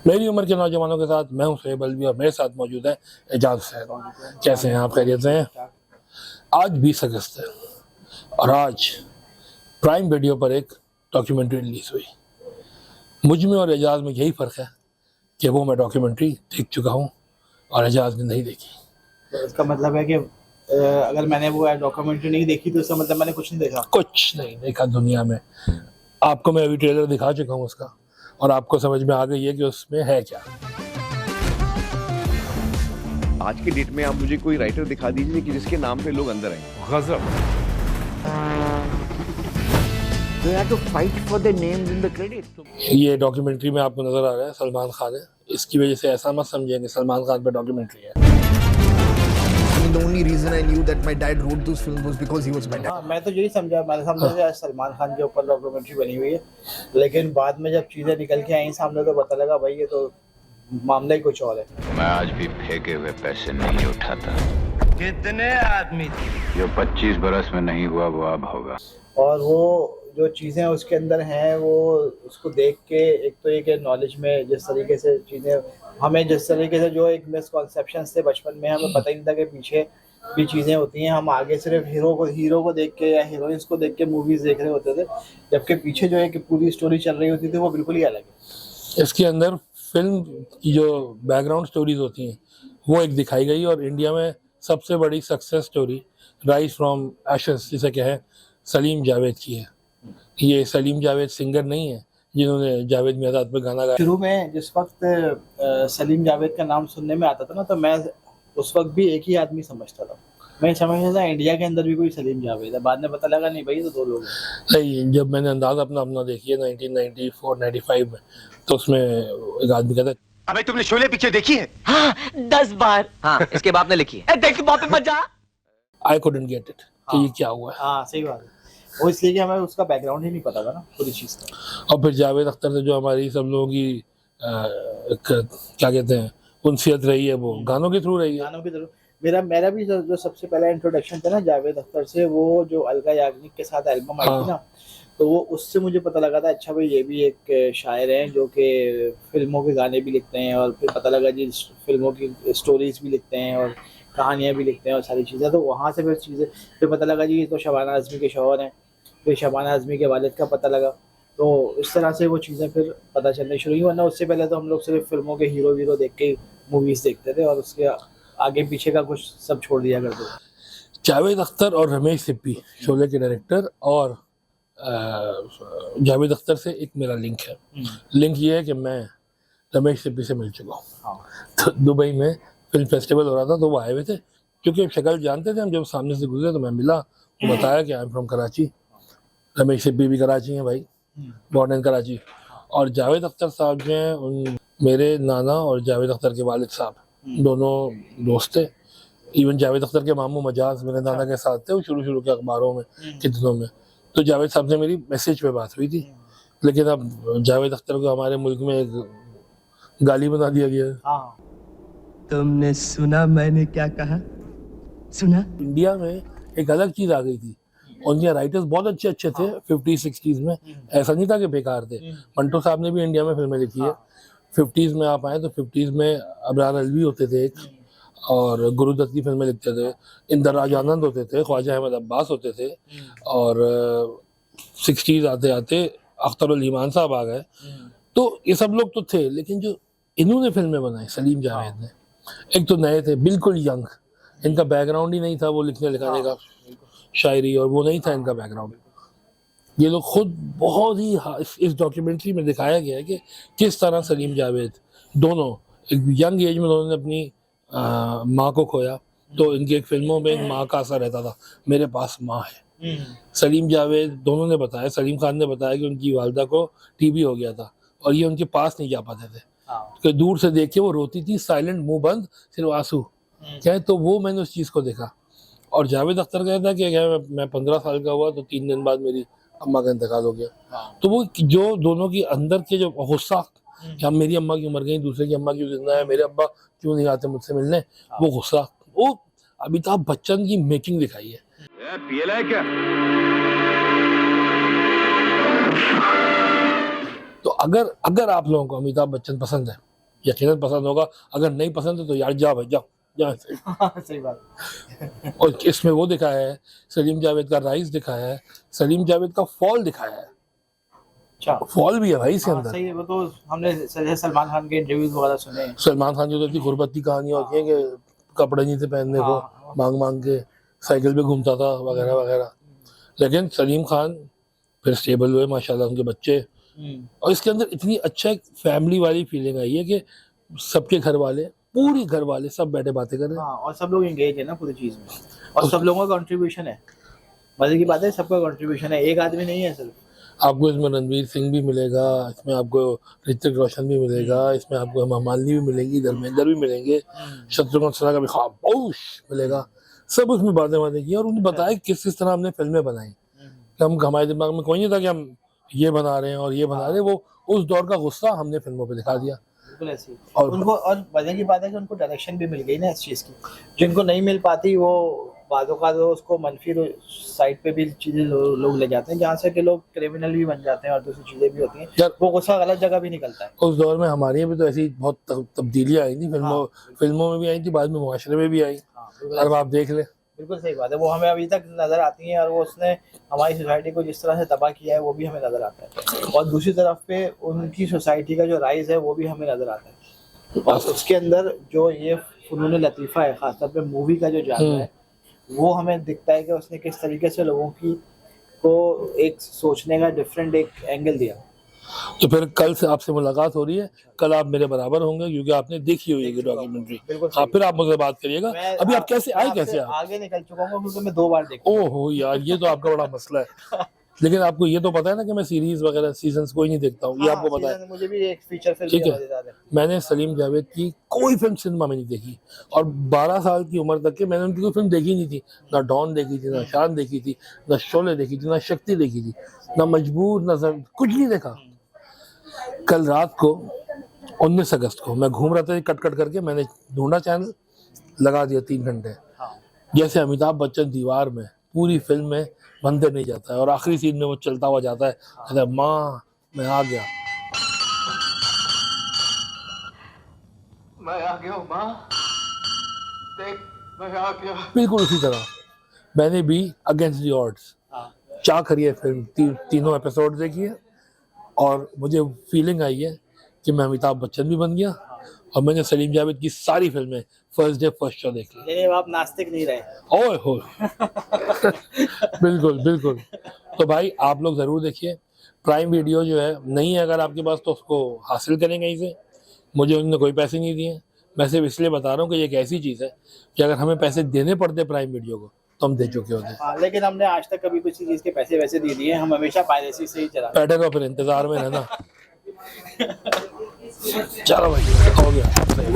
मेरी उम्र के नौजवानों के साथ मैं हूं शोएब अलवी और मेरे साथ मौजूद है एजाज सैद। कैसे हैं आप? खैरियत से हैं? आज 20 अगस्त है और आज प्राइम वीडियो पर एक डॉक्यूमेंट्री रिलीज हुई। मुझ में और एजाज में यही फ़र्क है कि वो मैं डॉक्यूमेंट्री देख चुका हूँ और एजाज ने नहीं देखी। तो इसका मतलब है कि अगर मैंने वो डॉक्यूमेंट्री नहीं देखी तो इसका मतलब मैंने कुछ नहीं देखा। कुछ नहीं देखा दुनिया में। आपको मैं अभी ट्रेलर दिखा चुका हूँ उसका और आपको समझ में आ गई है कि उसमें है क्या। आज की डेट में आप मुझे कोई राइटर दिखा दीजिए कि जिसके नाम पे लोग अंदर आए। गजब। They had to fight for their names in the credits. ये डॉक्यूमेंट्री में आपको नजर आ रहा है सलमान खान है। इसकी वजह से ऐसा मत समझेंगे सलमान खान पे डॉक्यूमेंट्री है। I mean, the only reason I knew that my dad wrote those films was because he was my dad. हाँ, मैं तो यही समझा, मैंने समझा कि आज सलमान खान के ऊपर डॉक्यूमेंट्री बनी हुई है, लेकिन बाद में जब चीज़ें निकल के आई सामने तो पता लगा भाई ये तो मामला ही कुछ और है। मैं आज भी फेंके हुए पैसे नहीं उठाता। कितने आदमी थे? जो 25 बरस में नहीं हुआ वो अब होगा। और वो जो चीज़ें उसके अंदर हैं वो उसको देख के एक तो एक नॉलेज में जिस तरीके से चीज़ें हमें जिस तरीके से जो एक मिसकॉन्सेप्शंस थे बचपन में हमें पता ही नहीं था कि पीछे भी चीज़ें होती हैं। हम आगे सिर्फ हीरो को देख के या हीरोइंस को देख के मूवीज़ देख रहे होते थे, जबकि पीछे जो एक पूरी स्टोरी चल रही होती थी वो बिल्कुल ही अलग है। इसके अंदर फिल्म की जो बैकग्राउंड स्टोरीज होती हैं वो एक दिखाई गई और इंडिया में सबसे बड़ी success story rise from ashes जिसे कहें सलीम जावेद की है। ये सलीम जावेद सिंगर नहीं है जिन्होंने जावेद मियाँदाद पे गाना गाया। शुरू में जिस वक्त सलीम जावेद का नाम सुनने में आता था ना तो मैं उस वक्त भी एक ही आदमी समझता था। मैं समझता था इंडिया के अंदर भी कोई सलीम जावेद है, बाद में पता लगा नहीं भाई ये तो दो लोग हैं। नहीं, जब मैंने अंदाज़ अपना देखी है 1994-95 में तो उसमें एक आदमी कहता है अबे तुमने शोले पिक्चर देखी है? हाँ, 10 बार। हाँ, इसके बाप ने लिखी है। देख बहुत मजा। आई कुडंट गेट इट कि ये क्या हुआ है। हाँ सही बात है, वो इसलिए कि हमें उसका बैकग्राउंड ही नहीं पता था ना पूरी चीज़ का। और फिर जावेद अख्तर से जो हमारी सब लोगों की क्या कहते हैं उनसियत रही है वो गानों के थ्रू रही है। गानों की तरफ मेरा भी जो सबसे पहला इंट्रोडक्शन था ना जावेद अख्तर से, वो जो अलका याग्निक के साथ एल्बम आई थी ना, तो वो उससे मुझे पता लगा था अच्छा भाई ये भी एक शायर हैं जो कि फिल्मों के गाने भी लिखते हैं, और फिर पता लगा जी फिल्मों की स्टोरीज भी लिखते हैं और कहानियाँ भी लिखते हैं और सारी चीज़ें। तो वहाँ से फिर पता लगा जी ये तो शबाना आज़मी के शौहर हैं, फिर शबाना आज़मी के वालिद का पता लगा। तो इस तरह से वो चीज़ें फिर पता चलने शुरू हुई, वरना उससे पहले तो हम लोग सिर्फ फिल्मों के हीरो देख के मूवीज़ देखते थे और उसके आगे पीछे का कुछ सब छोड़ दिया करते थे। जावेद अख्तर और रमेश सिप्पी शोले के डायरेक्टर और जावेद अख्तर से एक मेरा लिंक है। लिंक ये है कि मैं रमेश सिप्पी से मिल चुका हूँ। तो दुबई में फिल्म फेस्टिवल हो रहा था तो वो आए हुए थे, क्योंकि शक्ल जानते थे हम, जब सामने से गुजरे तो मैं मिला, वो बताया कि I am from Karachi. Ramesh Sippy भी कराची हैं भाई, बॉर्न इन कराची। और जावेद अख्तर साहब जो हैं उन मेरे नाना और जावेद अख्तर के वालिद साहब दोनों दोस्त थे। इवन जावेद अख्तर के मामू मजाज मेरे नाना के साथ थे, वो शुरू के अखबारों में के दिनों में। तो जावेद साहब से मेरी मैसेज पे बात हुई थी, लेकिन अब जावेद अख्तर को हमारे मुल्क में एक गाली बना दिया गया है। तुमने सुना मैंने क्या कहा? सुना? इंडिया में एक अलग चीज़ आ गई थी, उनके राइटर्स बहुत अच्छे थे 50s-60s में, ऐसा नहीं था कि बेकार थे। मंटो साहब ने भी इंडिया में फिल्में लिखी है। 50s में आप आए तो 50s में अबरार अलवी होते थे एक, और गुरुदत्त की फिल्में लिखते थे, इंदराज आनंद होते थे, ख्वाजा अहमद अब्बास होते थे, और 60s आते आते अख्तर उल ईमान साहब आ गए। तो ये सब लोग तो थे, लेकिन जो इन्होंने फिल्में बनाई सलीम जावेद ने, एक तो नए थे बिल्कुल यंग, इनका बैकग्राउंड ही नहीं था वो लिखने लिखाने का, शायरी और वो नहीं था इनका बैकग्राउंड। ये लोग खुद बहुत ही इस डॉक्यूमेंट्री में दिखाया गया है कि किस तरह सलीम जावेद दोनों एक यंग एज में उन्होंने अपनी माँ को खोया। तो इनकी एक फिल्मों में एक माँ का असर रहता था, मेरे पास माँ है। सलीम जावेद दोनों ने बताया, सलीम खान ने बताया कि उनकी वालदा को टीबी हो गया था और ये उनके पास नहीं जा पाते थे, तो दूर से देख के वो रोती थी, साइलेंट, मुंह बंद, सिर्फ आंसू क्या। तो वो मैंने उस चीज़ को देखा। और जावेद अख्तर कहता है कि मैं 15 साल का हुआ तो 3 दिन बाद मेरी अम्मा का इंतकाल हो गया। तो वो जो दोनों की अंदर के जो गुस्सा कि अब मेरी अम्मा क्यों मर गई, दूसरे की अम्मा क्यों जिंदा है, मेरे अब्बा क्यों नहीं आते मुझसे मिलने, वो गुस्सा, वो अमिताभ बच्चन की मेकिंग दिखाई है। क्या? तो अगर आप लोगों को अमिताभ बच्चन पसंद है यकीनन पसंद होगा। अगर नहीं पसंद है तो यार जा भाई, जाओ जा। सही बात। और इसमें वो दिखाया है, सलीम जावेद का राइज दिखाया है, सलीम जावेद का फॉल दिखाया है। अच्छा, फॉल भी है भाई इसके हाँ, अंदर। सही है। वो तो हमने सलमान खान के इंटरव्यूज वगैरह सुने हैं। सलमान खान की तो इतनी गुर्बत की कहानियां होती हैं कि कपड़े नहीं थे पहनने को, हाँ। मांग मांग के साइकिल पे घूमता था वगैरह वगैरह। लेकिन सलीम खान फिर स्टेबल हुए माशाल्लाह, उनके बच्चे। और इसके अंदर इतनी अच्छा एक फैमिली वाली फीलिंग आई है कि सबके घर वाले, पूरी घर वाले सब बैठे बातें कर रहे हैं। हाँ, और सब लोग एंगेज है ना पूरी चीज में, और सब लोगों का कंट्रीब्यूशन है। मजे की बात है, सबका कंट्रीब्यूशन है, एक आदमी नहीं है सिर्फ। आपको इसमें रणवीर सिंह भी मिलेगा, इसमें आपको ऋतिक रोशन भी मिलेगा, इसमें आपको हेमा मालिनी भी मिलेंगी, धर्मेंद्र भी मिलेंगे, शत्रुघ्न सिन्हा का भी खामोश मिलेगा। सब उसमें बातें की और उन्हें बताया किस किस तरह हमने फिल्में बनाई। कि हम, हमारे दिमाग में कोई नहीं था कि हम ये बना रहे हैं और ये बना रहे हैं। वो उस दौर का गुस्सा हमने फिल्मों पे दिखा दिया। बिल्कुल ऐसी। और- उनको, और मजे की बात है कि उनको डायरेक्शन भी मिल गई ना इस चीज की, जिनको नहीं मिल पाती वो बातों का तो उसको मंफी साइड पे भी चीजें लोग ले जाते हैं, जहाँ से कि लोग क्रिमिनल भी बन जाते हैं और दूसरी चीजें भी होती हैं। यार- वो गुस्सा गलत जगह भी निकलता है। उस दौर में हमारी भी तो ऐसी बहुत तब्दीलियां आई थी, फिल्मों में भी आई थी, बाद में मुआशरे में भी आई। हाँ, अब आप देख ले, बिल्कुल सही बात है। वो हमें अभी तक नजर आती हैं, और वो उसने हमारी सोसाइटी को जिस तरह से तबाह किया है वो भी हमें नजर आता है। और दूसरी तरफ पे उनकी सोसाइटी का जो राइज है वो भी हमें नजर आता है। और उसके अंदर जो ये फनून लतीफ़ा है, खासतौर पे मूवी का जो जानना है, वो हमें दिखता है कि उसने किस तरीके से लोगों की को एक सोचने का डिफरेंट एक एंगल दिया। तो फिर कल से आपसे मुलाकात हो रही है। कल आप मेरे बराबर होंगे क्योंकि आपने देखी हुई है डॉक्यूमेंट्री। बिल्कुल हाँ, फिर आप मुझसे बात करिएगा। अभी आप कैसे आए, कैसे आप? आगे निकल चुका हूँ क्योंकि मैं 2 बार देखा। ओहो यार, ये तो आपका बड़ा मसला है। लेकिन आपको ये तो पता है ना कि मैं सीरीज वगैरह सीजन्स कोई नहीं देखता हूँ, ये आपको पता है। मुझे भी एक फीचर फिल्म ठीक है। मजेदार है। मैंने सलीम जावेद की कोई फिल्म सिनेमा में नहीं देखी, और 12 साल की उम्र तक के मैंने उनकी कोई फिल्म देखी नहीं थी। ना डॉन देखी थी, ना शान देखी थी, ना शोले देखी थी, ना शक्ति देखी थी, ना मजबूर, ना कुछ नहीं देखा। कल रात को 19 अगस्त को मैं घूम रहा था कट कट करके, मैंने ढूंढा चैनल, लगा दिया 3 घंटे। जैसे अमिताभ बच्चन दीवार में पूरी फिल्म में मंदिर नहीं जाता है और आखिरी सीन में वो चलता हुआ जाता है, कहता है माँ मैं आ गया। मैं आ गया माँ, देख मैं आ गया। बिल्कुल उसी तरह मैंने भी अगेंस्ट द ऑड्स चाह करी है फिल्म, तीनों एपिसोड देखी है, और मुझे फीलिंग आई है कि मैं अमिताभ बच्चन भी बन गया। और मैंने सलीम जावेद की सारी फिल्में फर्स्ट डे फर्स्ट शो देख ली। यानी अब आप नास्तिक नहीं रहे। ओए हो बिल्कुल बिल्कुल। तो भाई आप लोग ज़रूर देखिए। प्राइम वीडियो जो है नहीं है अगर आपके पास, तो उसको हासिल करें कहीं से। मुझे उन्होंने कोई पैसे नहीं दिए, मैं सिर्फ इसलिए बता रहा हूँ कि ये एक ऐसी चीज़ है कि अगर हमें पैसे देने पड़ते प्राइम वीडियो को तो हम दे चुके होते। हाँ, लेकिन हमने आज तक कभी किसी चीज के पैसे वैसे दे दिए, हम हमेशा पायरेसी से ही चला। बैठे रहो, फिर इंतजार में रहना। चलो भाई, हो गया।